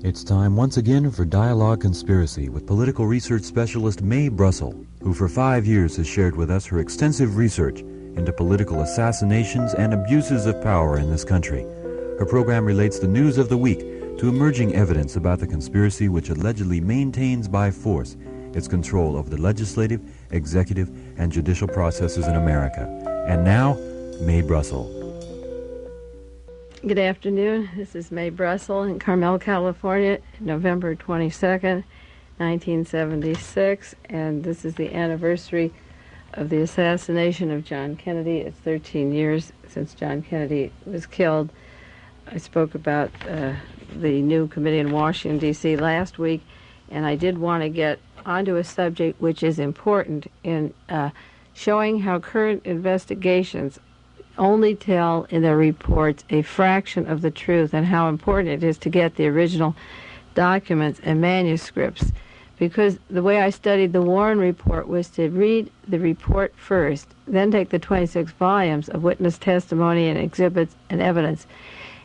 It's time once again for Dialogue Conspiracy with political research specialist Mae Brussell, who for 5 years has shared with us her extensive research into political assassinations and abuses of power in this country. Her program relates the news of the week to emerging evidence about the conspiracy which allegedly maintains by force its control over the legislative, executive, and judicial processes in America. And now, Mae Brussell. Good afternoon. This is Mae Brussell in Carmel, California, November 22nd, 1976, and this is the anniversary of the assassination of John Kennedy. It's 13 years since John Kennedy was killed. I spoke about the new committee in Washington, D.C. last week, and I did want to get onto a subject which is important in showing how current investigations only tell in their reports a fraction of the truth, and how important it is to get the original documents and manuscripts. Because the way I studied the Warren report was to read the report first, then take the 26 volumes of witness testimony and exhibits and evidence,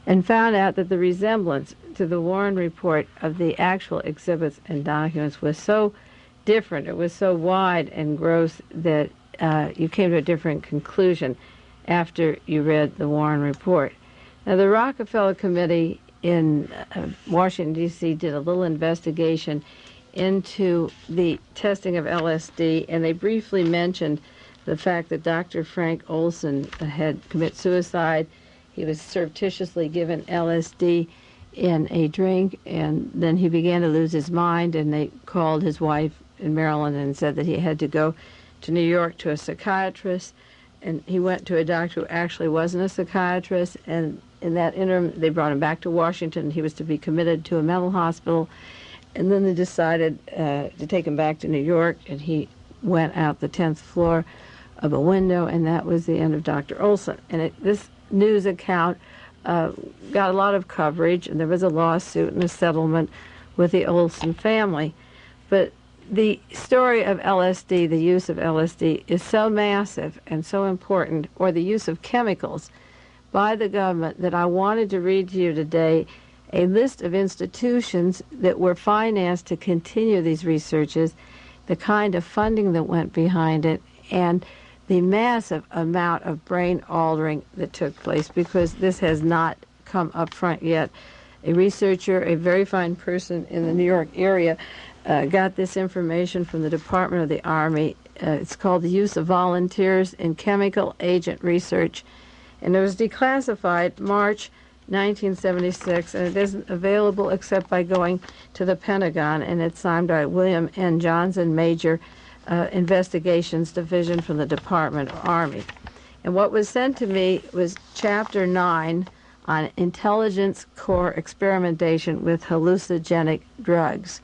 and found out that the resemblance to the Warren report of the actual exhibits and documents was so different, it was so wide and gross that you came to a different conclusion after you read the Warren report. Now, the Rockefeller Committee in Washington, D.C. did a little investigation into the testing of LSD, and they briefly mentioned the fact that Dr. Frank Olson had committed suicide. He was surreptitiously given LSD in a drink, and then he began to lose his mind, and they called his wife in Maryland and said that he had to go to New York to a psychiatrist. And he went to a doctor who actually wasn't a psychiatrist, and in that interim, they brought him back to Washington. He was to be committed to a mental hospital, and then they decided to take him back to New York, and he went out the 10th floor of a window, and that was the end of Dr. Olson. And this news account got a lot of coverage, and there was a lawsuit and a settlement with the Olson family. But the story of LSD, the use of LSD, is so massive and so important, or the use of chemicals by the government, that I wanted to read to you today a list of institutions that were financed to continue these researches, the kind of funding that went behind it, and the massive amount of brain altering that took place, because this has not come up front yet. A researcher, a very fine person in the New York area, got this information from the Department of the Army. It's called The Use of Volunteers in Chemical Agent Research, and it was declassified March 1976, and it isn't available except by going to the Pentagon, and it's signed by William N. Johnson, Major, Investigations Division from the Department of Army. And what was sent to me was Chapter 9 on Intelligence Corps Experimentation with Hallucinogenic Drugs.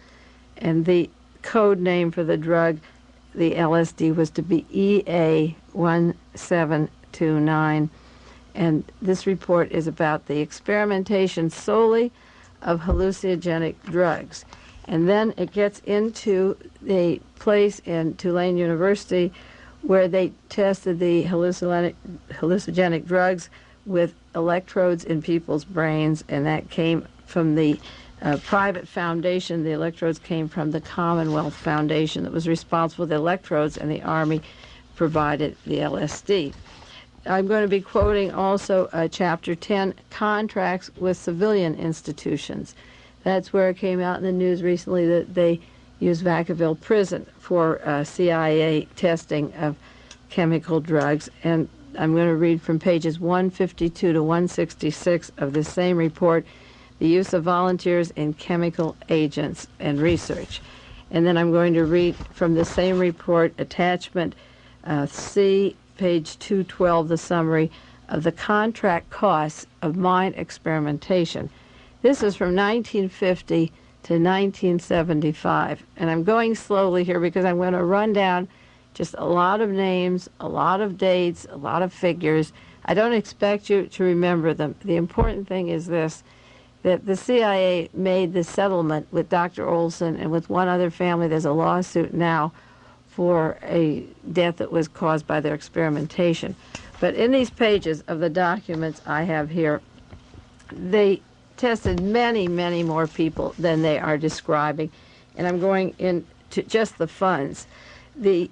And the code name for the drug, the LSD, was to be EA1729. And this report is about the experimentation solely of hallucinogenic drugs. And then it gets into the place in Tulane University where they tested the hallucinogenic drugs with electrodes in people's brains, and that came from the private foundation. The electrodes came from the Commonwealth Foundation that was responsible for the electrodes, and the Army provided the LSD. I'm going to be quoting also Chapter 10, Contracts with Civilian Institutions. That's where it came out in the news recently that they used Vacaville Prison for CIA testing of chemical drugs. And I'm going to read from pages 152 to 166 of the same report, The Use of Volunteers in Chemical Agents and Research. And then I'm going to read from the same report, attachment C, page 212, the summary of the contract costs of mind experimentation. This is from 1950 to 1975. And I'm going slowly here because I'm going to run down just a lot of names, a lot of dates, a lot of figures. I don't expect you to remember them. The important thing is this, that the CIA made the settlement with Dr. Olson and with one other family. There's a lawsuit now for a death that was caused by their experimentation. But in these pages of the documents I have here, they tested many, many more people than they are describing. And I'm going into just the funds. The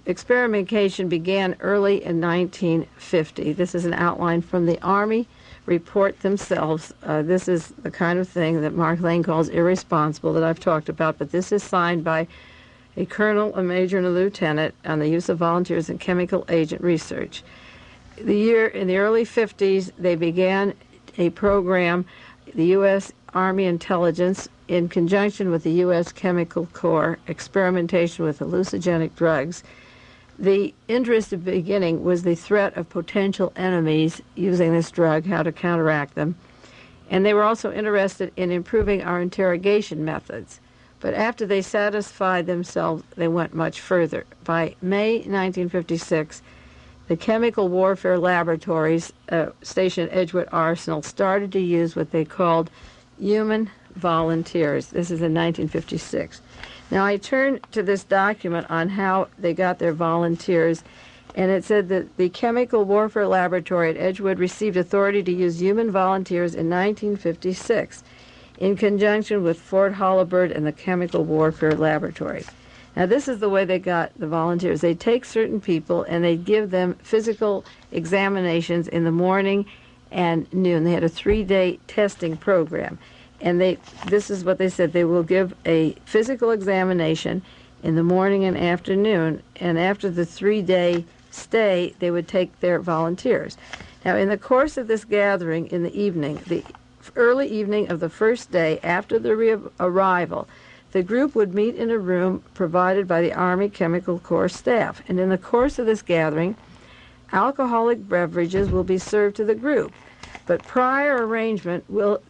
experimentation began early in 1950. This is an outline from the Army report themselves. This is the kind of thing that Mark Lane calls irresponsible that I've talked about, but this is signed by a colonel, a major, and a lieutenant on the use of volunteers in chemical agent research. In the early 50s, they began a program, the U.S. Army Intelligence, in conjunction with the U.S. Chemical Corps, experimentation with hallucinogenic drugs. The interest at the beginning was the threat of potential enemies using this drug, how to counteract them. And they were also interested in improving our interrogation methods. But after they satisfied themselves, they went much further. By May 1956, the chemical warfare laboratories stationed at Edgewood Arsenal started to use what they called human volunteers. This is in 1956. Now I turn to this document on how they got their volunteers, and it said that the Chemical Warfare Laboratory at Edgewood received authority to use human volunteers in 1956 in conjunction with Fort Holabird and the Chemical Warfare Laboratory. Now this is the way they got the volunteers. They take certain people and they give them physical examinations in the morning and noon. They had a 3-day testing program. And this is what they said. They will give a physical examination in the morning and afternoon, and after the 3-day stay, they would take their volunteers. Now, in the course of this gathering in the evening, the early evening of the first day after the arrival, the group would meet in a room provided by the Army Chemical Corps staff. And in the course of this gathering, alcoholic beverages will be served to the group. But prior arrangement will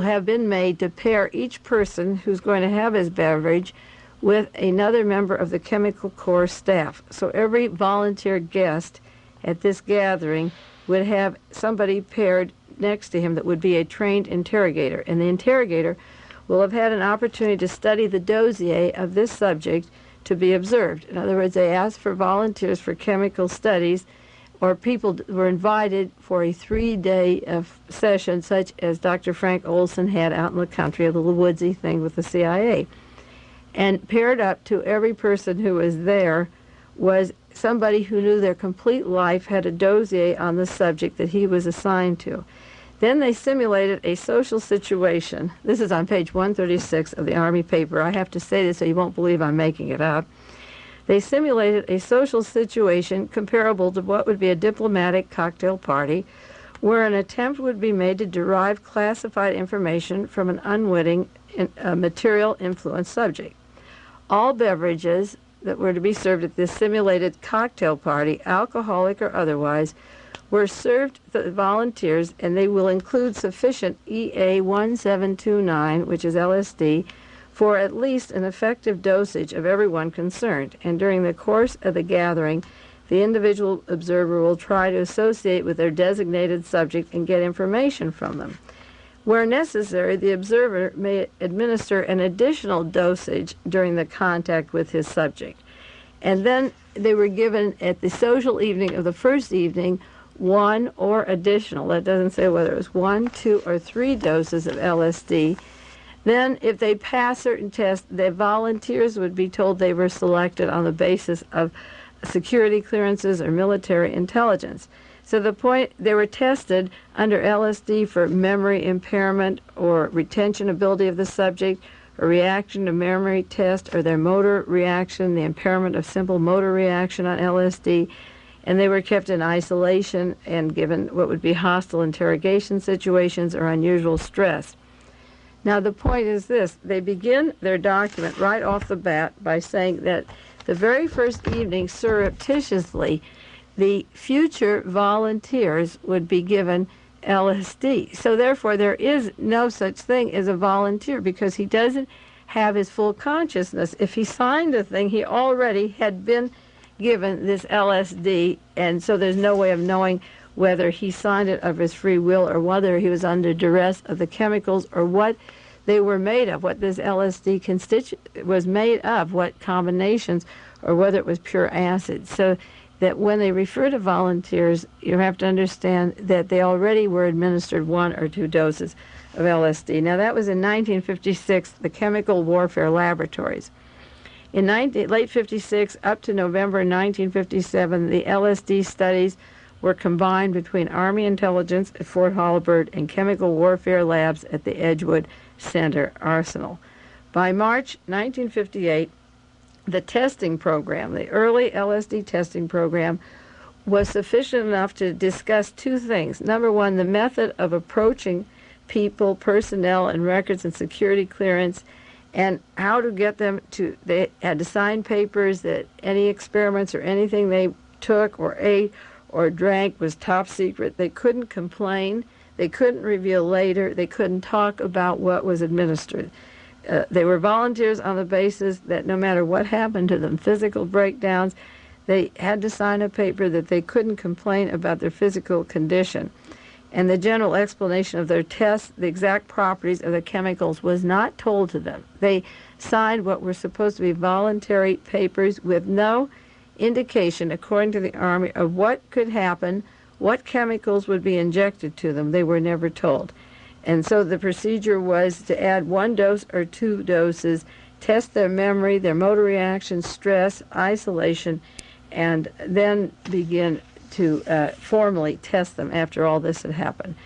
have been made to pair each person who's going to have his beverage with another member of the Chemical Corps staff. So every volunteer guest at this gathering would have somebody paired next to him that would be a trained interrogator. And the interrogator will have had an opportunity to study the dossier of this subject to be observed. In other words, they asked for volunteers for chemical studies, or people were invited for a 3-day session, such as Dr. Frank Olson had out in the country, a little woodsy thing with the CIA. And paired up to every person who was there was somebody who knew their complete life, had a dossier on the subject that he was assigned to. Then they simulated a social situation. This is on page 136 of the Army paper. I have to say this so you won't believe I'm making it up. They simulated a social situation comparable to what would be a diplomatic cocktail party, where an attempt would be made to derive classified information from an unwitting material influence subject. All beverages that were to be served at this simulated cocktail party, alcoholic or otherwise, were served to the volunteers, and they will include sufficient EA-1729, which is LSD, for at least an effective dosage of everyone concerned. And during the course of the gathering, the individual observer will try to associate with their designated subject and get information from them. Where necessary, the observer may administer an additional dosage during the contact with his subject. And then they were given at the social evening of the first evening 1 or additional, that doesn't say whether it was 1, 2, or 3 doses of LSD. Then, if they pass certain tests, the volunteers would be told they were selected on the basis of security clearances or military intelligence. So the point, they were tested under LSD for memory impairment or retention ability of the subject, or reaction to memory test, or their motor reaction, the impairment of simple motor reaction on LSD. And they were kept in isolation and given what would be hostile interrogation situations or unusual stress. Now the point is this, they begin their document right off the bat by saying that the very first evening, surreptitiously, the future volunteers would be given LSD. So therefore there is no such thing as a volunteer, because he doesn't have his full consciousness. If he signed a thing, he already had been given this LSD, and so there's no way of knowing whether he signed it of his free will or whether he was under duress of the chemicals or what they were made of, what this LSD was made of, what combinations, or whether it was pure acid. So that when they refer to volunteers, you have to understand that they already were administered 1 or 2 doses of LSD. Now, that was in 1956, the Chemical Warfare Laboratories. In late 56 up to November 1957, the LSD studies were combined between Army intelligence at Fort Holabird and chemical warfare labs at the Edgewood Center Arsenal. By March 1958, the testing program, the early LSD testing program, was sufficient enough to discuss 2 things. Number one, the method of approaching people, personnel, and records and security clearance, and how to get them to, they had to sign papers that any experiments or anything they took or ate or drank was top secret. They couldn't complain. They couldn't reveal later. They couldn't talk about what was administered. They were volunteers on the basis that no matter what happened to them, physical breakdowns, they had to sign a paper that they couldn't complain about their physical condition. And the general explanation of their tests, the exact properties of the chemicals, was not told to them. They signed what were supposed to be voluntary papers with no indication, according to the Army, of what could happen, what chemicals would be injected to them. They were never told. And so the procedure was to add 1 dose or 2 doses, test their memory, their motor reactions, stress, isolation, and then begin to formally test them after all this had happened.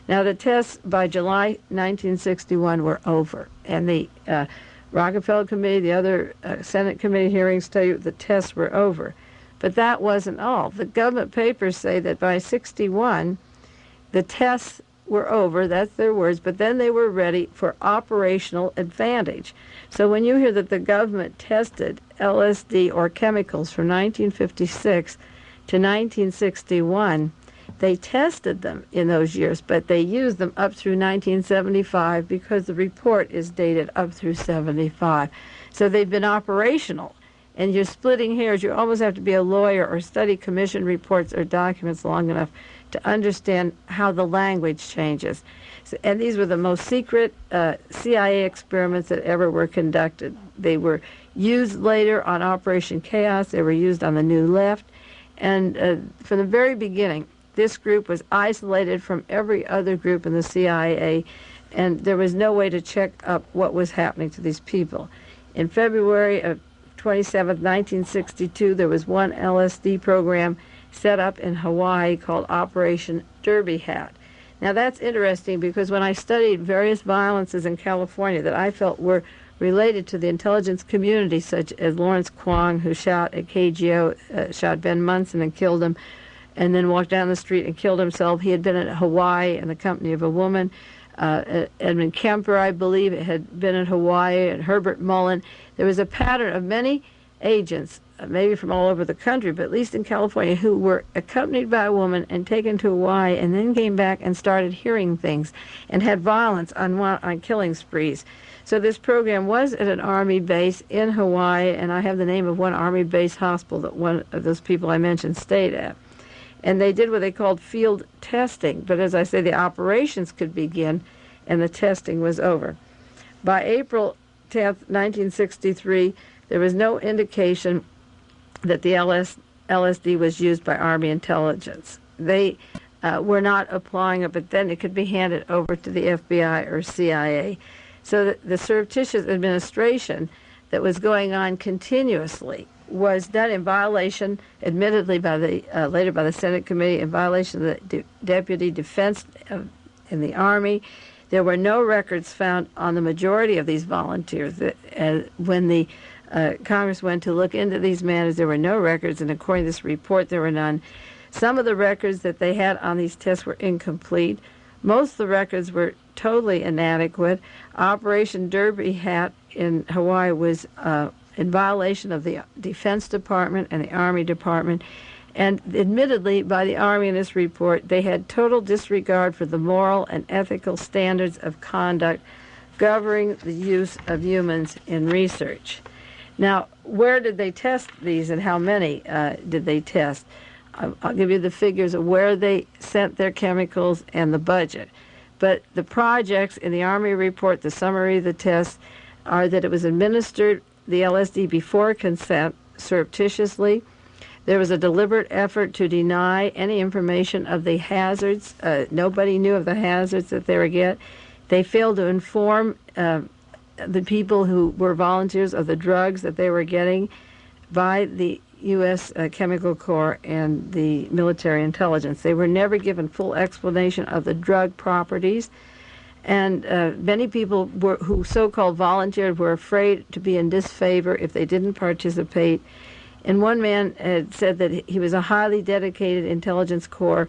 Now, the tests by July 1961 were over, and the Rockefeller Committee, the other Senate committee hearings tell you the tests were over. But that wasn't all. The government papers say that by 61, the tests were over, that's their words, but then they were ready for operational advantage. So when you hear that the government tested LSD or chemicals from 1956 to 1961, they tested them in those years, but they used them up through 1975 because the report is dated up through 75. So they've been operational. And you're splitting hairs. You almost have to be a lawyer or study commission reports or documents long enough to understand how the language changes. So, and these were the most secret CIA experiments that ever were conducted. They were used later on Operation Chaos. They were used on the New Left. And from the very beginning, this group was isolated from every other group in the CIA, and there was no way to check up what was happening to these people. In February of 27, 1962, there was one LSD program set up in Hawaii called Operation Derby Hat. Now that's interesting because when I studied various violences in California that I felt were related to the intelligence community, such as Lawrence Kwong, who shot at KGO, shot Ben Munson and killed him, and then walked down the street and killed himself. He had been in Hawaii in the company of a woman. Edmund Kemper, I believe, had been in Hawaii, and Herbert Mullen. There was a pattern of many agents, maybe from all over the country, but at least in California, who were accompanied by a woman and taken to Hawaii and then came back and started hearing things and had violence on killing sprees. So this program was at an Army base in Hawaii, and I have the name of one Army base hospital that one of those people I mentioned stayed at. And they did what they called field testing. But as I say, the operations could begin, and the testing was over. By April 10th, 1963, there was no indication that the LSD was used by Army intelligence. They were not applying it, but then it could be handed over to the FBI or CIA. So the surreptitious administration that was going on continuously was done in violation, admittedly by the later by the Senate committee, in violation of the deputy defense in the Army. There were no records found on the majority of these volunteers. When the Congress went to look into these matters, there were no records, and according to this report, there were none. Some of the records that they had on these tests were incomplete. Most of the records were totally inadequate. Operation Derby Hat in Hawaii was in violation of the Defense Department and the Army Department. And admittedly, by the Army in this report, they had total disregard for the moral and ethical standards of conduct governing the use of humans in research. Now, where did they test these and how many did they test? I'll give you the figures of where they sent their chemicals and the budget. But the projects in the Army report, the summary of the tests, are that it was administered, the LSD, before consent, surreptitiously, There was a deliberate effort to deny any information of the hazards. Nobody knew of the hazards that they were getting. They failed to inform the people who were volunteers of the drugs that they were getting by the U.S. Chemical Corps and the military intelligence. They were never given full explanation of the drug properties. And many people who so-called volunteered were afraid to be in disfavor if they didn't participate. And one man had said that he was a highly dedicated intelligence corps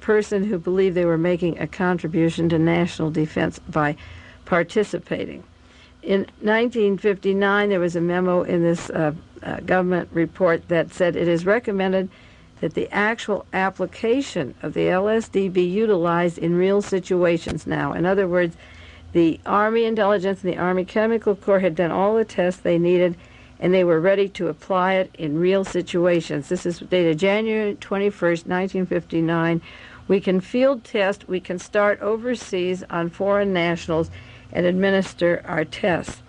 person who believed they were making a contribution to national defense by participating. In 1959, there was a memo in this government report that said it is recommended that the actual application of the LSD be utilized in real situations now. In other words, the Army Intelligence and the Army Chemical Corps had done all the tests they needed, and they were ready to apply it in real situations. This is dated January 21st, 1959. We can field test, we can start overseas on foreign nationals and administer our tests.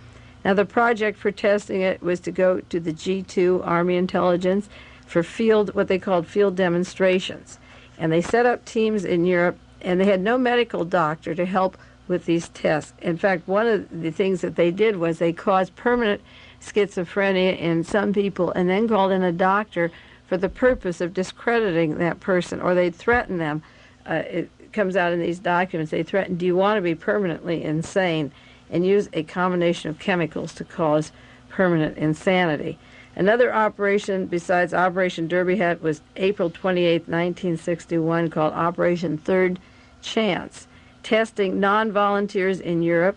Now, the project for testing it was to go to the G2 Army Intelligence for what they called field demonstrations. And they set up teams in Europe, and they had no medical doctor to help with these tests. In fact, one of the things that they did was they caused permanent schizophrenia in some people and then called in a doctor for the purpose of discrediting that person, or they'd threaten them. It comes out in these documents. They threaten, do you want to be permanently insane, and use a combination of chemicals to cause permanent insanity. Another operation besides Operation Derby Hat was April 28, 1961, called Operation Third Chance, testing non-volunteers in Europe,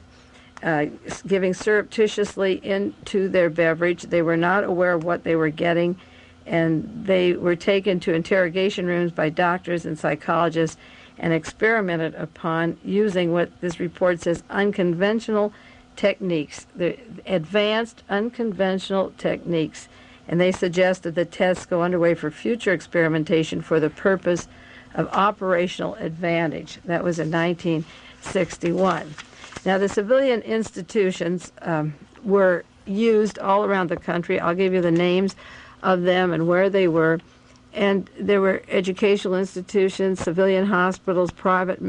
giving surreptitiously into their beverage. They were not aware of what they were getting, and they were taken to interrogation rooms by doctors and psychologists and experimented upon using what this report says unconventional techniques, the advanced unconventional techniques. And they suggested that tests go underway for future experimentation for the purpose of operational advantage. That was in 1961. Now, the civilian institutions were used all around the country. I'll give you the names of them and where they were. And there were educational institutions, civilian hospitals, private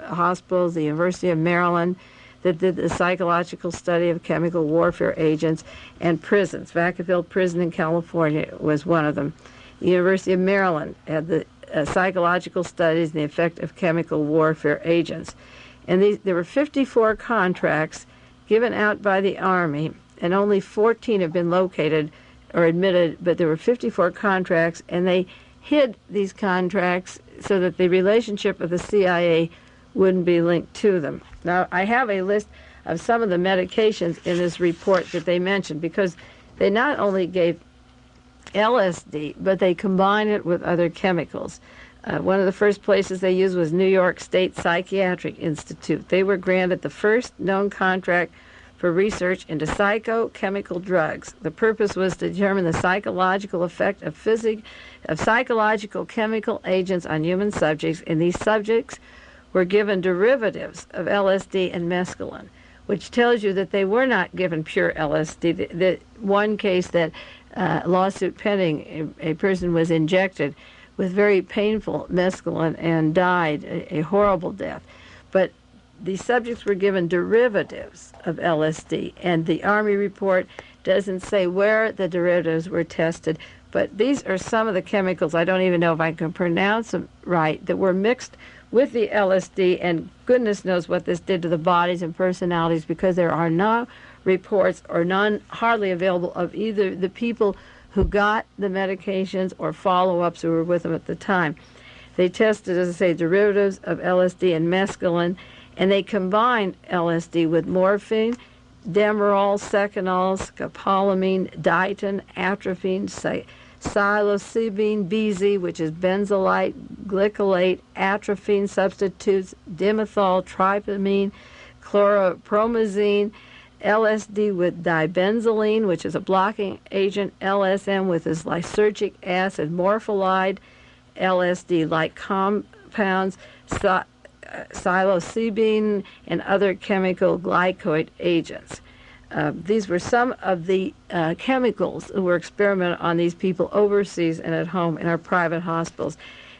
hospitals, the University of Maryland that did the psychological study of chemical warfare agents, and prisons. Vacaville Prison in California was one of them. The University of Maryland had the psychological studies and the effect of chemical warfare agents. And there were 54 contracts given out by the Army, and only 14 have been located or admitted, but there were 54 contracts, and they hid these contracts so that the relationship of the CIA wouldn't be linked to them. Now, I have a list of some of the medications in this report that they mentioned, because they not only gave LSD, but they combined it with other chemicals. One of the first places they used was New York State Psychiatric Institute. They were granted the first known contract for research into psychochemical drugs. The purpose was to determine the psychological effect of psychological chemical agents on human subjects, and these subjects were given derivatives of LSD and mescaline, which tells you that they were not given pure LSD. The one case that lawsuit pending, a person was injected with very painful mescaline and died a horrible death. But the subjects were given derivatives of LSD, and the Army report doesn't say where the derivatives were tested, but these are some of the chemicals, I don't even know if I can pronounce them right, that were mixed with the LSD, and goodness knows what this did to the bodies and personalities, because there are no reports, or none hardly available, of either the people who got the medications or follow-ups who were with them at the time. They tested, as I say, derivatives of LSD and mescaline, and they combined LSD with morphine, Demerol, Seconal, scopolamine, Diton, atropine, psilocybin, BZ, which is benzolite, glycolate, atropine substitutes, dimethyl, tryptamine, chloropromazine, LSD with dibenzoline, which is a blocking agent, LSM with its lysergic acid, morpholide, LSD-like compounds, psilocybin, and other chemical glycoid agents. These were some of the chemicals that were experimented on these people overseas and at home in our private hospitals.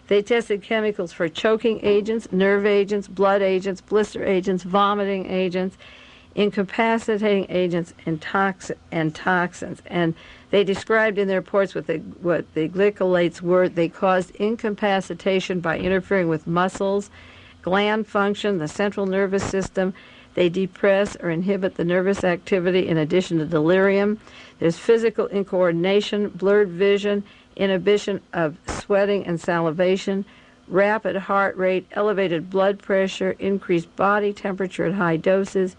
They tested chemicals for choking agents, nerve agents, blood agents, blister agents, vomiting agents, incapacitating agents, and toxins. And they described in their reports what the glycolates were. They caused incapacitation by interfering with muscles, gland function, the central nervous system. They depress or inhibit the nervous activity in addition to delirium. There's physical incoordination, blurred vision, inhibition of sweating and salivation, rapid heart rate, elevated blood pressure, increased body temperature at high doses,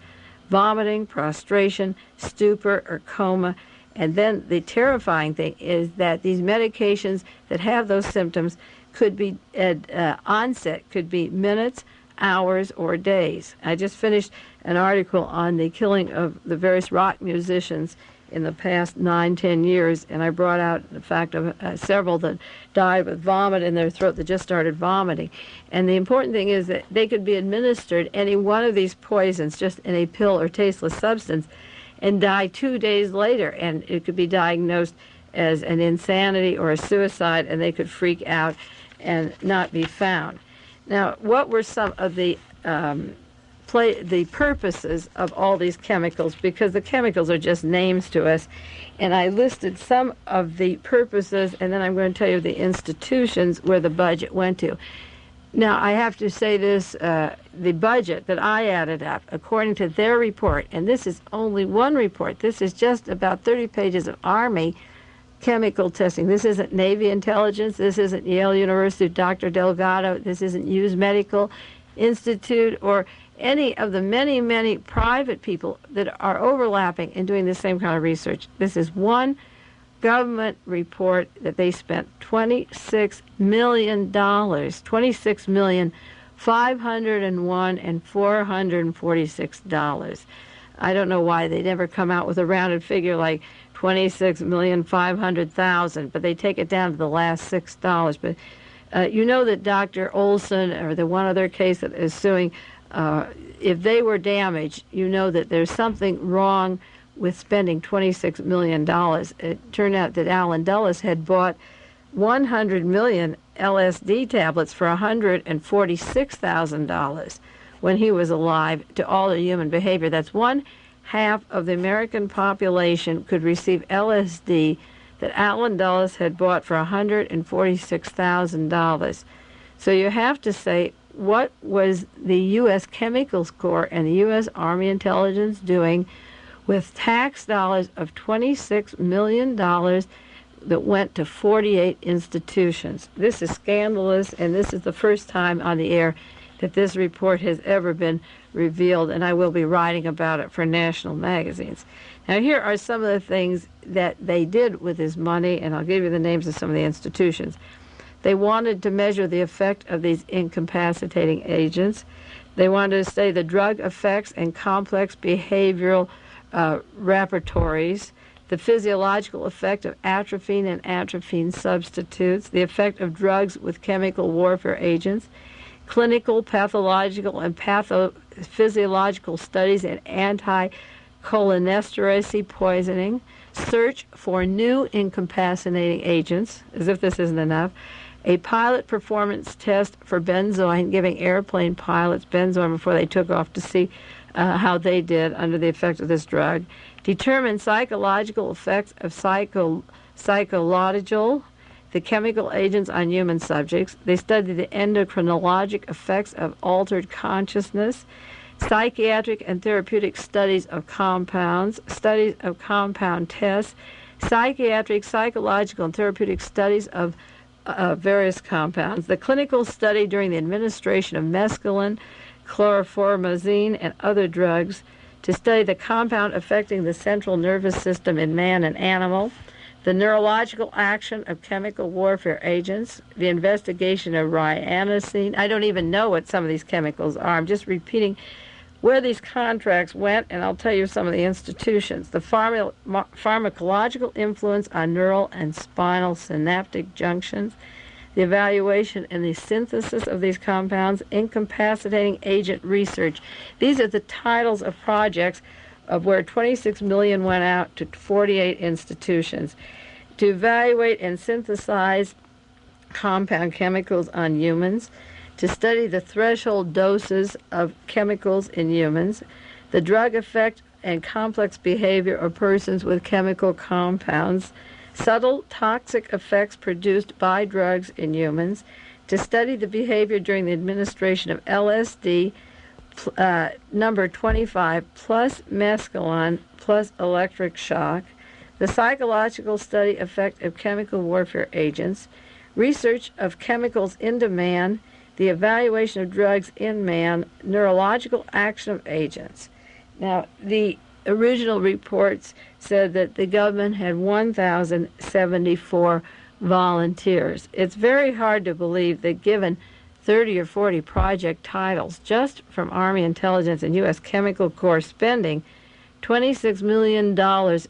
vomiting, prostration, stupor, or coma. And then the terrifying thing is that these medications that have those symptoms could be at onset, could be minutes, hours, or days. I just finished an article on the killing of the various rock musicians in the past 9-10 years, and I brought out the fact of several that died with vomit in their throat that just started vomiting. And the important thing is that they could be administered any one of these poisons just in a pill or tasteless substance and die 2 days later, and it could be diagnosed as an insanity or a suicide, and they could freak out and not be found. Now, what were some of the purposes of all these chemicals? Because the chemicals are just names to us, and I listed some of the purposes, and then I'm going to tell you the institutions where the budget went to. Now, I have to say this, the budget that I added up, according to their report, and this is only one report, this is just about 30 pages of Army chemical testing. This isn't Navy intelligence, this isn't Yale University, Dr. Delgado, this isn't Hughes Medical Institute, or any of the many, many private people that are overlapping and doing the same kind of research. This is one government report that they spent $26 million, $26,501,446. I don't know why they never come out with a rounded figure like $26,500,000, but they take it down to the last $6. But you know that Dr. Olson or the one other case that is suing, if they were damaged, you know that there's something wrong with spending $26 million. It turned out that Alan Dulles had bought 100 million LSD tablets for $146,000 when he was alive to alter human behavior. That's 1/2 of the American population could receive LSD that Alan Dulles had bought for $146,000. So you have to say, what was the U.S. Chemicals Corps and the U.S. Army Intelligence doing with tax dollars of $26 million that went to 48 institutions? This is scandalous, and this is the first time on the air that this report has ever been revealed, and I will be writing about it for national magazines. Now, here are some of the things that they did with this money, and I'll give you the names of some of the institutions. They wanted to measure the effect of these incapacitating agents. They wanted to study the drug effects and complex behavioral repertories, the physiological effect of atropine and atropine substitutes, the effect of drugs with chemical warfare agents, clinical, pathological, and pathophysiological studies in anti-cholinesterase poisoning, search for new incapacitating agents, as if this isn't enough, a pilot performance test for benzoin, giving airplane pilots benzoin before they took off to see how they did under the effect of this drug, determine psychological effects of psycholodegol, the chemical agents on human subjects. They studied the endocrinologic effects of altered consciousness, psychiatric and therapeutic studies of compounds, studies of compound tests, psychiatric, psychological, and therapeutic studies of various compounds, the clinical study during the administration of mescaline, chlorphormazine, and other drugs, to study the compound affecting the central nervous system in man and animal, the neurological action of chemical warfare agents, the investigation of ryanacine. I don't even know what some of these chemicals are. I'm just repeating where these contracts went, and I'll tell you some of the institutions. The pharmacological influence on neural and spinal synaptic junctions, the evaluation and the synthesis of these compounds, incapacitating agent research. These are the titles of projects of where 26 million went out to 48 institutions to evaluate and synthesize compound chemicals on humans, to study the threshold doses of chemicals in humans, the drug effect and complex behavior of persons with chemical compounds, subtle toxic effects produced by drugs in humans, to study the behavior during the administration of LSD, number 25, plus mescaline, plus electric shock, the psychological study effect of chemical warfare agents, research of chemicals into man, the evaluation of drugs in man, neurological action of agents. Now, the original reports said that the government had 1,074 volunteers. It's very hard to believe that given 30 or 40 project titles just from Army intelligence and U.S. Chemical Corps spending $26 million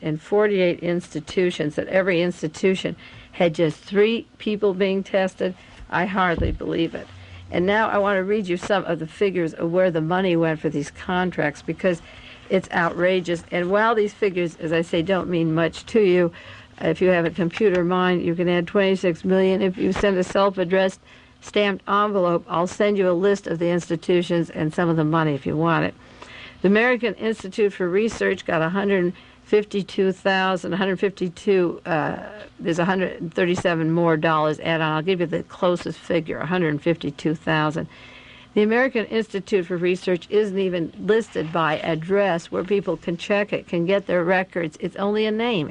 in 48 institutions, that every institution had just 3 people being tested, I hardly believe it. And now I want to read you some of the figures of where the money went for these contracts, because it's outrageous. And while these figures, as I say, don't mean much to you, if you have a computer mind, you can add 26 million. If you send a self-addressed stamped envelope, I'll send you a list of the institutions and some of the money if you want it. The American Institute for Research got 152, there's 137 more dollars added on. I'll give you the closest figure, 152,000. The American Institute for Research isn't even listed by address where people can check it, can get their records. It's only a name.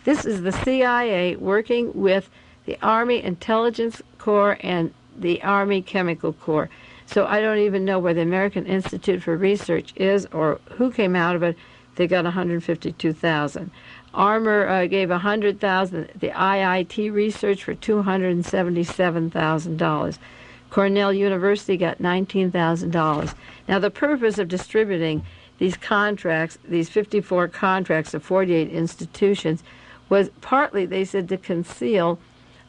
This is the CIA working with the Army Intelligence Corps and the Army Chemical Corps. So I don't even know where the American Institute for Research is or who came out of it. They got 152,000. Armor gave 100,000. The IIT research for $277,000. Cornell University got $19,000. Now, the purpose of distributing these contracts, these 54 contracts of 48 institutions, was partly, they said, to conceal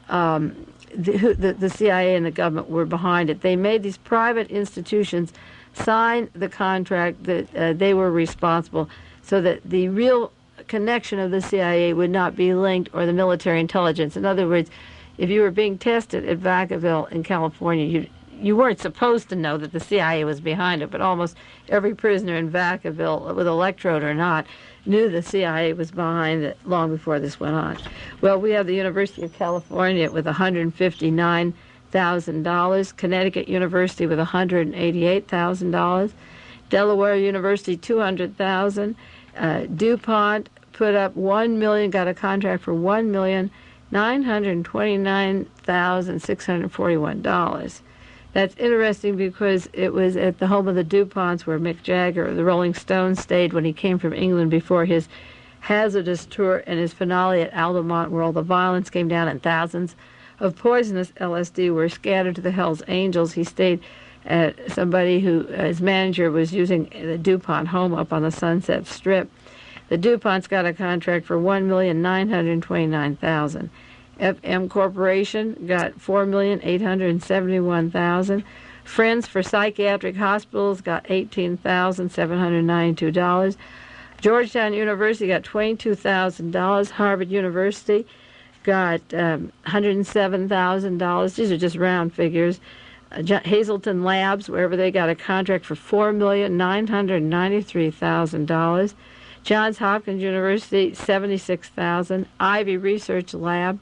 the CIA and the government were behind it. They made these private institutions sign the contract that they were responsible, so that the real connection of the CIA would not be linked, or the military intelligence. In other words, if you were being tested at Vacaville in California, you weren't supposed to know that the CIA was behind it, but almost every prisoner in Vacaville, with electrode or not, knew the CIA was behind it long before this went on. Well, we have the University of California with $159,000, Connecticut University with $188,000, Delaware University $200,000, DuPont put up $1 million, got a contract for $1,929,641. That's interesting because it was at the home of the DuPonts where Mick Jagger, the Rolling Stones, stayed when he came from England before his hazardous tour and his finale at Altamont, where all the violence came down and thousands of poisonous LSD were scattered to the Hells Angels. He stayed at somebody who, his manager was using the DuPont home up on the Sunset Strip. The DuPonts got a contract for $1,929,000. FM Corporation got $4,871,000. Friends for Psychiatric Hospitals got $18,792. Georgetown University got $22,000. Harvard University got $107,000. These are just round figures. Hazleton Labs, wherever they got a contract for $4,993,000. Johns Hopkins University, $76,000. Ivy Research Lab,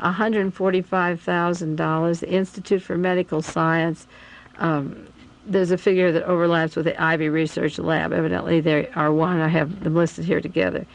$145,000. The Institute for Medical Science, there's a figure that overlaps with the Ivy Research Lab. Evidently, they are one. I have them listed here together.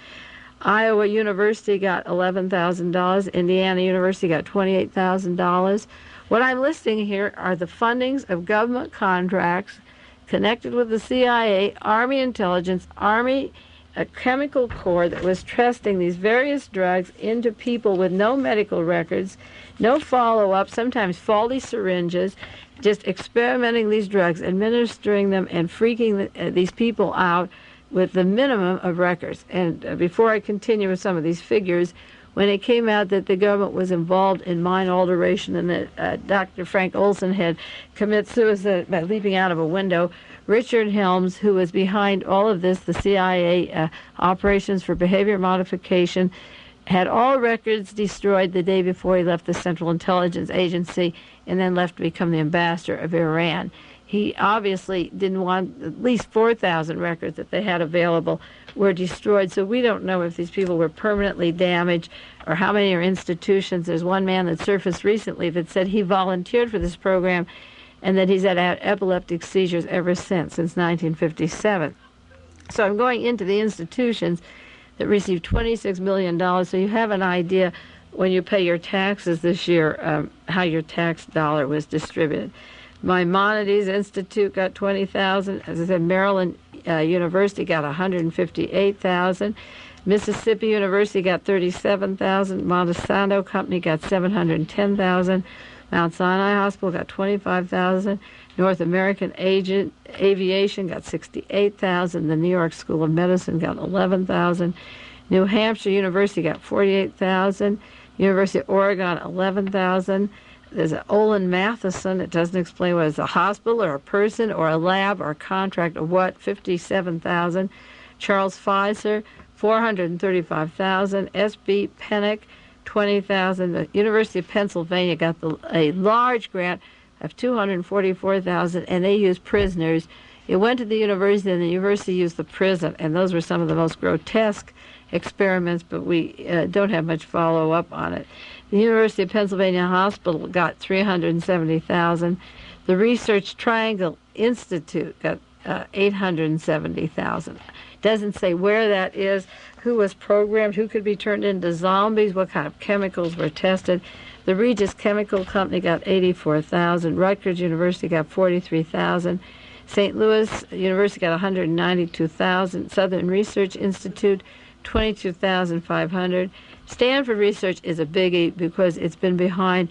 Iowa University got $11,000. Indiana University got $28,000. What I'm listing here are the fundings of government contracts connected with the CIA, Army Intelligence, Army a Chemical Corps that was trusting these various drugs into people with no medical records, no follow-up, sometimes faulty syringes, just experimenting these drugs, administering them, and freaking these people out with the minimum of records. And before I continue with some of these figures, when it came out that the government was involved in mine alteration and that Dr. Frank Olson had committed suicide by leaping out of a window, Richard Helms, who was behind all of this, the CIA operations for behavior modification, had all records destroyed the day before he left the Central Intelligence Agency and then left to become the ambassador of Iran. He obviously didn't want at least 4,000 records that they had available were destroyed. So we don't know if these people were permanently damaged or how many are institutions. There's one man that surfaced recently that said he volunteered for this program and that he's had epileptic seizures ever since 1957. So I'm going into the institutions that received $26 million. So you have an idea when you pay your taxes this year how your tax dollar was distributed. Maimonides Institute got $20,000. As I said, Maryland University got $158,000. Mississippi University got $37,000. Monsanto Company got $710,000. Mount Sinai Hospital got $25,000. North American Aviation got $68,000. The New York School of Medicine got $11,000. New Hampshire University got $48,000. University of Oregon, $11,000. There's an Olin Matheson. It doesn't explain whether it's a hospital or a person or a lab or a contract or what, $57,000. Charles Pfizer, $435,000. S.B. Pennick, $20,000. The University of Pennsylvania got a large grant of $244,000, and they used prisoners. It went to the university, and the university used the prison, and those were some of the most grotesque experiments, but we don't have much follow-up on it. The University of Pennsylvania Hospital got $370,000. The Research Triangle Institute got $870,000. Doesn't say where that is, who was programmed, who could be turned into zombies, what kind of chemicals were tested. The Regis Chemical Company got $84,000. Rutgers University got $43,000. St. Louis University got $192,000. Southern Research Institute, $22,500. Stanford Research is a biggie because it's been behind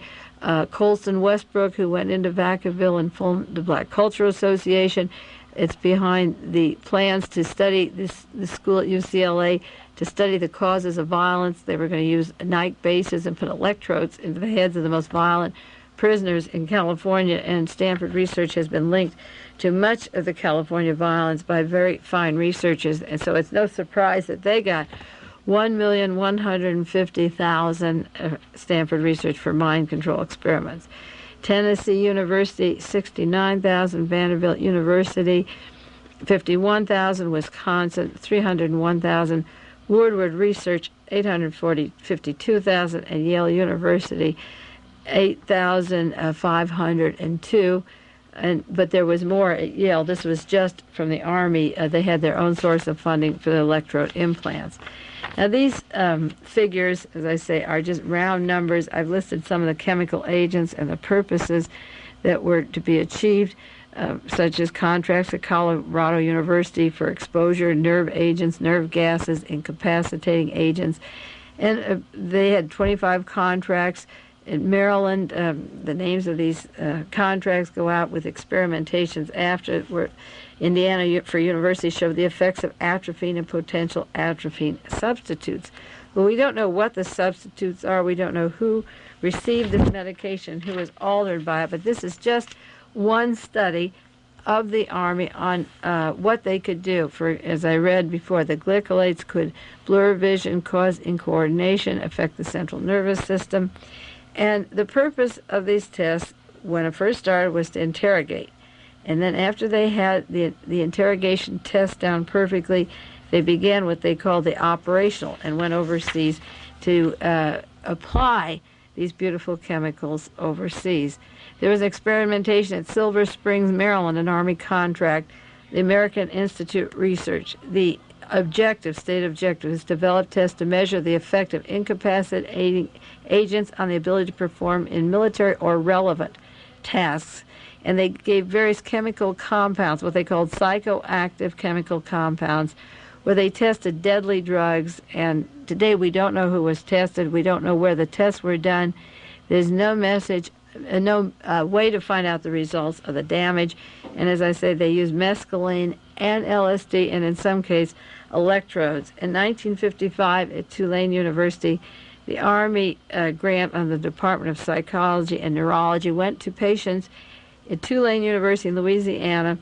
Colston Westbrook, who went into Vacaville and formed the Black Cultural Association. It's behind the plans to study the school at UCLA to study the causes of violence. They were going to use night bases and put electrodes into the heads of the most violent prisoners in California, and Stanford Research has been linked to much of the California violence by very fine researchers, and so it's no surprise that they got $1,150,000 Stanford Research for mind control experiments. Tennessee University, $69,000. Vanderbilt University, $51,000. Wisconsin, $301,000. Woodward Research, $852,000, and Yale University, $8,502. But there was more at Yale. This was just from the Army. They had their own source of funding for the electrode implants. Now these figures, as I say, are just round numbers. I've listed some of the chemical agents and the purposes that were to be achieved, such as contracts at Colorado University for exposure, nerve agents, nerve gases, incapacitating agents. And they had 25 contracts. In Maryland, the names of these contracts go out with experimentations after, where Indiana for University showed the effects of atropine and potential atropine substitutes. Well, we don't know what the substitutes are. We don't know who received this medication, who was altered by it, but this is just one study of the Army on what they could do. For, as I read before, the glycolates could blur vision, cause incoordination, affect the central nervous system. And the purpose of these tests, when it first started, was to interrogate. And then after they had the interrogation test down perfectly, they began what they called the operational and went overseas to apply these beautiful chemicals overseas. There was experimentation at Silver Springs, Maryland, an Army contract, the American Institute Research. The state objective is to develop tests to measure the effect of incapacitating agents on the ability to perform in military or relevant tasks. And they gave various chemical compounds, what they called psychoactive chemical compounds, where they tested deadly drugs. And today we don't know who was tested. We don't know where the tests were done. There's no message, no way to find out the results of the damage. And as I said, they used mescaline and LSD, and in some cases, electrodes. In 1955 at Tulane University, the Army grant on the Department of Psychology and Neurology went to patients at Tulane University in Louisiana,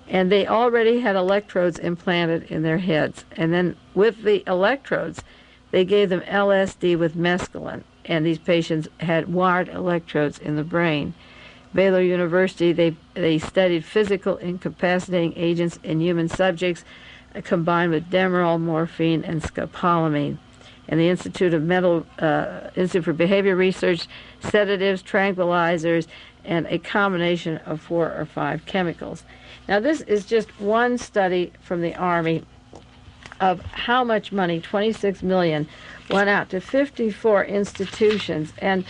And they already had electrodes implanted in their heads. And then with the electrodes, they gave them LSD with mescaline. And these patients had wired electrodes in the brain. Baylor University, they studied physical incapacitating agents in human subjects combined with Demerol, morphine, and scopolamine. And the Institute for Behavior Research, sedatives, tranquilizers, and a combination of 4 or 5 chemicals. Now, this is just one study from the Army of how much money, $26 million, went out to 54 institutions. And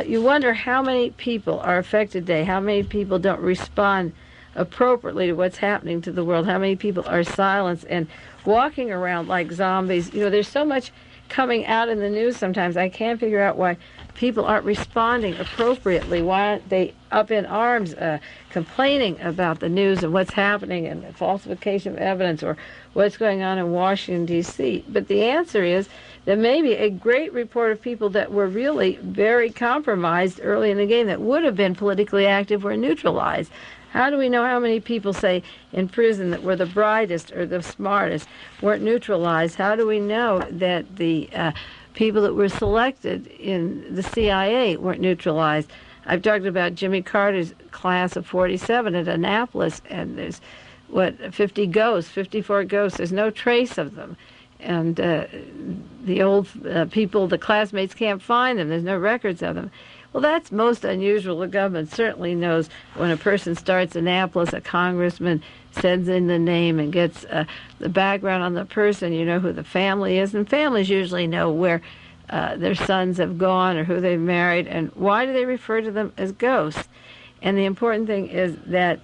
you wonder how many people are affected today, how many people don't respond appropriately to what's happening to the world, how many people are silenced and walking around like zombies. You know, there's so much coming out in the news sometimes. I can't figure out why people aren't responding appropriately. Why aren't they up in arms complaining about the news and what's happening and the falsification of evidence or what's going on in Washington, D.C.? But the answer is that maybe a great report of people that were really very compromised early in the game that would have been politically active were neutralized. How do we know how many people, say, in prison that were the brightest or the smartest weren't neutralized? How do we know that the people that were selected in the CIA weren't neutralized? I've talked about Jimmy Carter's class of 47 at Annapolis, and there's, 54 ghosts. There's no trace of them. And the old people, the classmates can't find them. There's no records of them. Well, that's most unusual. The government certainly knows when a person starts Annapolis, a congressman sends in the name and gets the background on the person. You know who the family is, and families usually know where their sons have gone or who they've married, and why do they refer to them as ghosts? And the important thing is that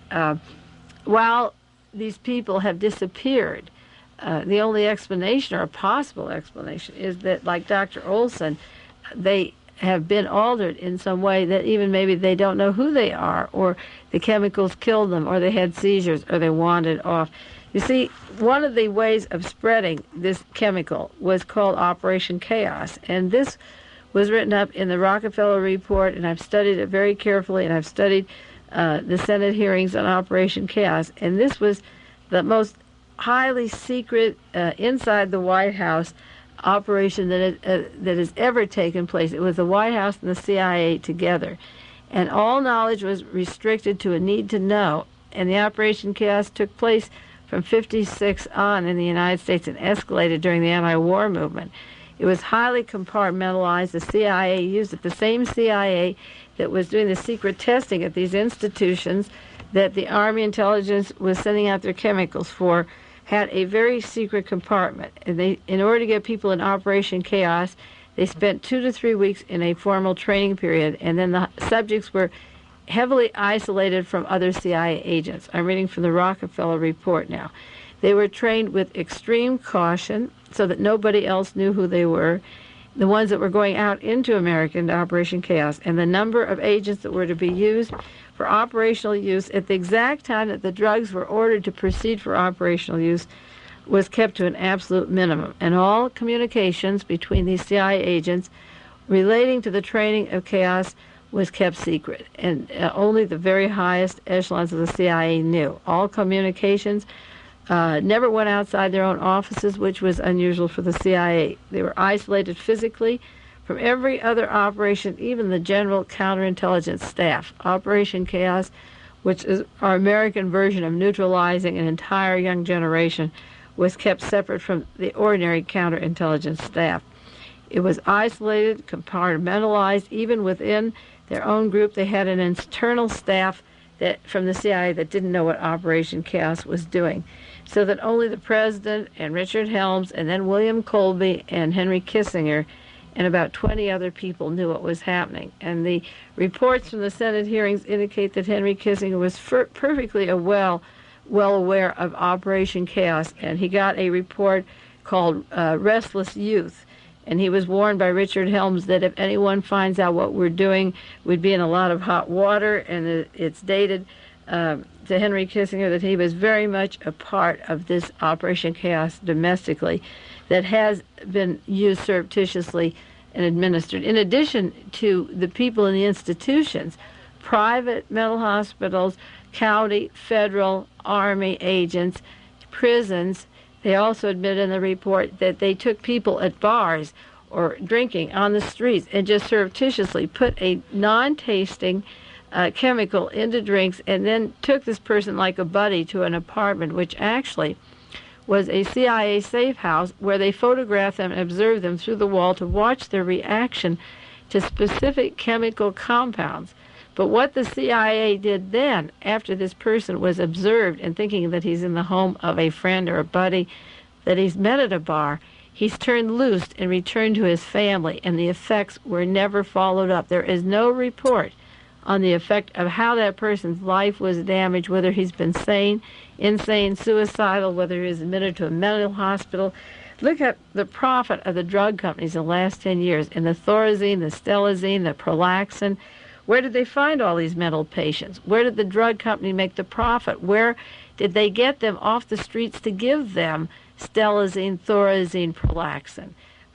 while these people have disappeared, the only explanation, or a possible explanation, is that, like Dr. Olson, they have been altered in some way that even maybe they don't know who they are, or the chemicals killed them, or they had seizures, or they wandered off. You see, one of the ways of spreading this chemical was called Operation Chaos, and this was written up in the Rockefeller Report, and I've studied it very carefully, and I've studied the Senate hearings on Operation Chaos, and this was the most highly secret, inside the White House, operation that has ever taken place. It was the White House and the CIA together, and all knowledge was restricted to a need to know, and the Operation Chaos took place from 56 on in the United States and escalated during the anti-war movement. It was highly compartmentalized. The CIA used it, the same CIA that was doing the secret testing at these institutions that the Army intelligence was sending out their chemicals for, had a very secret compartment. And they, in order to get people in Operation Chaos, they spent 2 to 3 weeks in a formal training period, and then the subjects were heavily isolated from other CIA agents. I'm reading from the Rockefeller Report now. They were trained with extreme caution so that nobody else knew who they were, the ones that were going out into America into Operation Chaos, and the number of agents that were to be used for operational use at the exact time that the drugs were ordered to proceed for operational use was kept to an absolute minimum. And all communications between these CIA agents relating to the training of chaos was kept secret. And only the very highest echelons of the CIA knew. All communications never went outside their own offices, which was unusual for the CIA. They were isolated physically from every other operation, even the general counterintelligence staff. Operation Chaos, which is our American version of neutralizing an entire young generation, was kept separate from the ordinary counterintelligence staff. It was isolated, compartmentalized. Even within their own group, they had an internal staff that from the CIA that didn't know what Operation Chaos was doing, so that only the president and Richard Helms and then William Colby and Henry Kissinger and about 20 other people knew what was happening. And the reports from the Senate hearings indicate that Henry Kissinger was perfectly well aware of Operation Chaos, and he got a report called Restless Youth. And he was warned by Richard Helms that if anyone finds out what we're doing, we'd be in a lot of hot water, and it's dated to Henry Kissinger that he was very much a part of this Operation Chaos domestically that has been used surreptitiously and administered. In addition to the people in the institutions private mental hospitals, county, federal, Army agents, prisons. They also admit in the report that they took people at bars or drinking on the streets and just surreptitiously put a non-tasting chemical into drinks and then took this person like a buddy to an apartment, which actually was a CIA safe house where they photographed them and observed them through the wall to watch their reaction to specific chemical compounds. But what the CIA did then, after this person was observed and thinking that he's in the home of a friend or a buddy that he's met at a bar, he's turned loose and returned to his family, and the effects were never followed up. There is no report on the effect of how that person's life was damaged, whether he's been sane, insane, suicidal, whether he was admitted to a mental hospital. Look at the profit of the drug companies in the last 10 years, in the Thorazine, the Stelazine, the Prolaxin. Where did they find all these mental patients? Where did the drug company make the profit? Where did they get them off the streets to give them Stelazine, Thorazine, Prolaxin?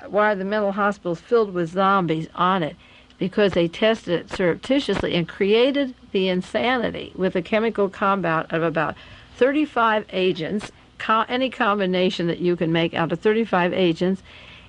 Why are the mental hospitals filled with zombies on it? Because they tested it surreptitiously and created the insanity with a chemical compound of about 35 agents, any combination that you can make out of 35 agents,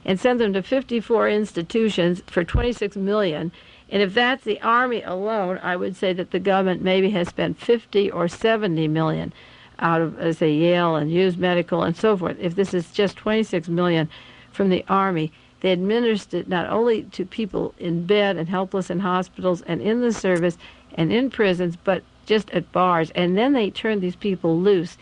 and sent them to 54 institutions for $26 million. And if that's the Army alone, I would say that the government maybe has spent 50 or 70 million out of, say, Yale and Hughes Medical and so forth. If this is just 26 million from the Army, they administered it not only to people in bed and helpless in hospitals and in the service and in prisons, but just at bars. And then they turned these people loose.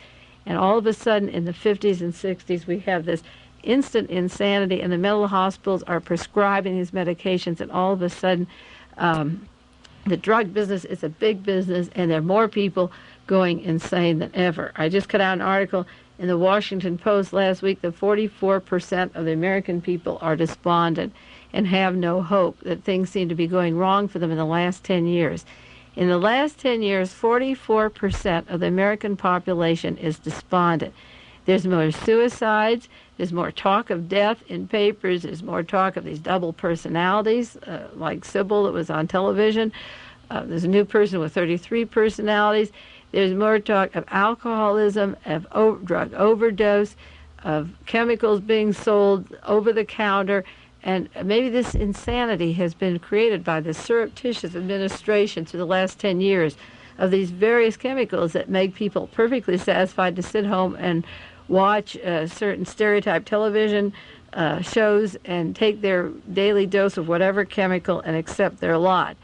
And all of a sudden, in the 50s and 60s, we have this instant insanity, and the mental hospitals are prescribing these medications, and all of a sudden, the drug business is a big business, and there are more people going insane than ever. I just cut out an article in the Washington Post last week that 44% of the American people are despondent and have no hope, that things seem to be going wrong for them in the last 10 years. In the last 10 years, 44% of the American population is despondent. There's more suicides. There's more talk of death in papers. There's more talk of these double personalities, like Sybil that was on television. There's a new person with 33 personalities. There's more talk of alcoholism, of drug overdose, of chemicals being sold over the counter. And maybe this insanity has been created by the surreptitious administration through the last 10 years of these various chemicals that make people perfectly satisfied to sit home and watch certain stereotype television shows and take their daily dose of whatever chemical and accept their lot.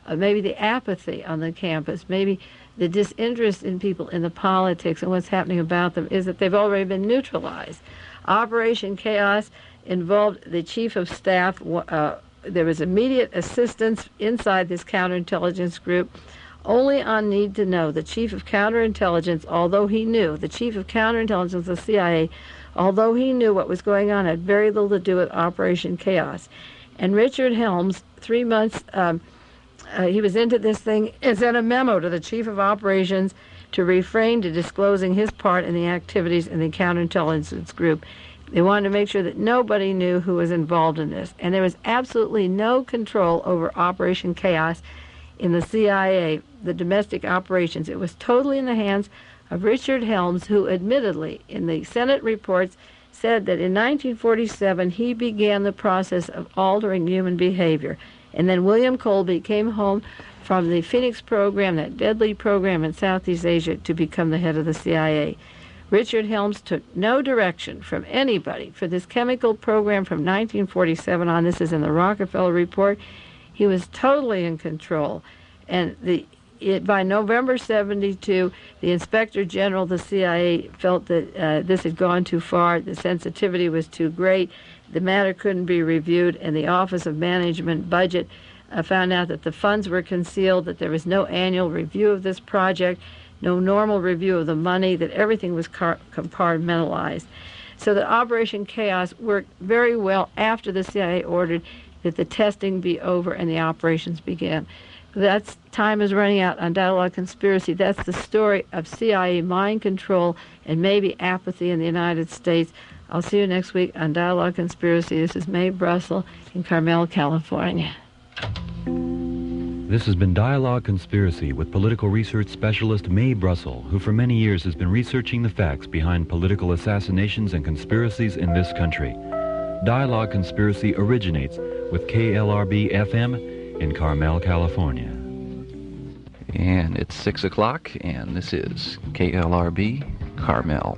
Maybe the apathy on the campus, maybe the disinterest in people in the politics and what's happening about them is that they've already been neutralized. Operation Chaos involved the chief of staff. There was immediate assistance inside this counterintelligence group. Only on need to know, the chief of counterintelligence, although he knew, the chief of counterintelligence of the CIA, although he knew what was going on, had very little to do with Operation Chaos. And Richard Helms, 3 months, he was into this thing, and sent a memo to the chief of operations to refrain to disclosing his part in the activities in the counterintelligence group. They wanted to make sure that nobody knew who was involved in this. And there was absolutely no control over Operation Chaos in the CIA, the domestic operations. It was totally in the hands of Richard Helms, who admittedly, in the Senate reports, said that in 1947 he began the process of altering human behavior. And then William Colby came home from the Phoenix program, that deadly program in Southeast Asia, to become the head of the CIA. Richard Helms took no direction from anybody for this chemical program from 1947 on. This is in the Rockefeller report. He was totally in control. And by November 72, the Inspector General of the CIA felt that this had gone too far, the sensitivity was too great, the matter couldn't be reviewed, and the Office of Management Budget found out that the funds were concealed, that there was no annual review of this project, no normal review of the money, that everything was compartmentalized. So that Operation Chaos worked very well after the CIA ordered that the testing be over and the operations began. That's time is running out on Dialogue Conspiracy. That's the story of CIA mind control and maybe apathy in the United States. I'll see you next week on Dialogue Conspiracy. This is Mae Brussell in Carmel, California. This has been Dialogue Conspiracy with political research specialist Mae Brussell, who for many years has been researching the facts behind political assassinations and conspiracies in this country. Dialogue Conspiracy originates with KLRB FM in Carmel, California. And it's 6 o'clock, and this is KLRB Carmel.